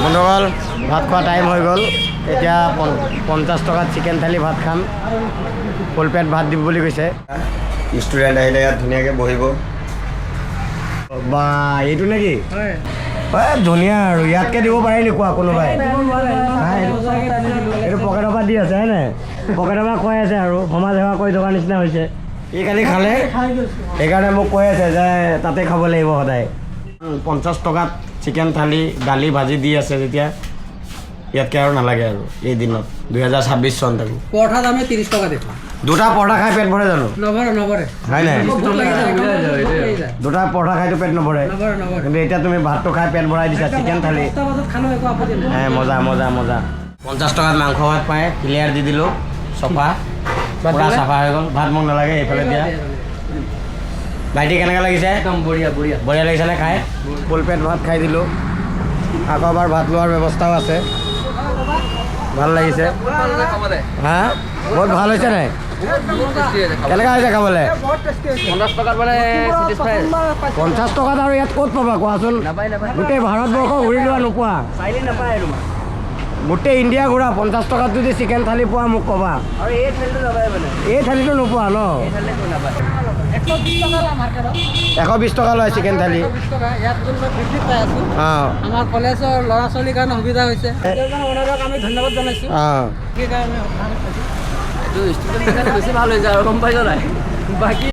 বন্ধুসকল ভাত খোৱা টাইম হৈ গ'ল এতিয়া 50 টকাত চিকেন থালি ভাত খাম ফুল পেট ভাত দিব বুলি কৈছে ষ্টুডেণ্ট আহিলে ইয়াত ধুনীয়াকৈ বহিব বা এইটো নেকি ধুনীয়া আৰু ইয়াতকৈ দিব পাৰে নি কোৱা কোনোবাই এইটো পকেটৰ পৰা দি আছে হয় নাই পকেটৰ পৰা কৈ আছে আৰু সমাজ সেৱা কৰি থকাৰ নিচিনা হৈছে এই কালি খালে সেইকাৰণে মোক কৈ আছে যে তাতে খাব লাগিব সদায় 50 টকাত চিকেন থালি দালি ভাজি দি আছে যেতিয়া ইয়াতকৈ আৰু নালাগে আৰু এই দিনত 2026 চন থাকোঁ পৰঠা দামে 30 টকা দেখুৱা দুটা পৰঠা খাই পেট ভৰে জানো নভৰে হয় নাই দুটা পৰঠা খাইতো পেট নভৰে কিন্তু এতিয়া তুমি ভাতটো খাই পেট ভৰাই দিছা চিকেন থালি মজা মজা মজা 50 টকাত মাংস ভাত পায় ক্লিয়াৰ দি দিলোঁ চফা পূৰা চাফা হৈ গ'ল ভাত মোক নালাগে এইফালে দিয়া ভাইটি কেনেকৈ লাগিছে একদম বঢ়িয়া বঢ়িয়া বঢ়িয়া লাগিছেনে খাই ফুল পেট ভাত খাই দিলোঁ আকৌ এবাৰ ভাত লোৱাৰ ব্যৱস্থাও আছে ভাল লাগিছে হা বহুত ভাল হৈছে নাই কেনেকুৱা হৈছে খাবলৈ 50 টকাত মানে 50 টকাত আৰু ইয়াত ক'ত পাবা কোৱাচোন গোটেই ভাৰতবৰ্ষ ঘূৰি লোৱা নোপোৱা নাপায় গোটেই ইণ্ডিয়া ঘূৰা 50 টকাত যদি চিকেন থালি পোৱা মোক ক'বা আৰু এই থালিটো নাপায় মানে এই থালিটো নোপোৱা ন এই থালিটো নাপায় 120 টকা মাৰ্কেটত 120 টকা লয় চিকেন থালি 120 টকা ইয়াত কিন্তু 50 পাই আছো অঁ আমাৰ কলেজৰ ল'ৰা ছোৱালীৰ কাৰণে সুবিধা হৈছে ওনাৰক আমি ধন্যবাদ জনাইছোঁ অঁ কি কাৰণে এইটো ষ্টুডেণ্টৰ কাৰণে বেছি ভাল হৈছে আৰু গম পাইছ নাই বাকী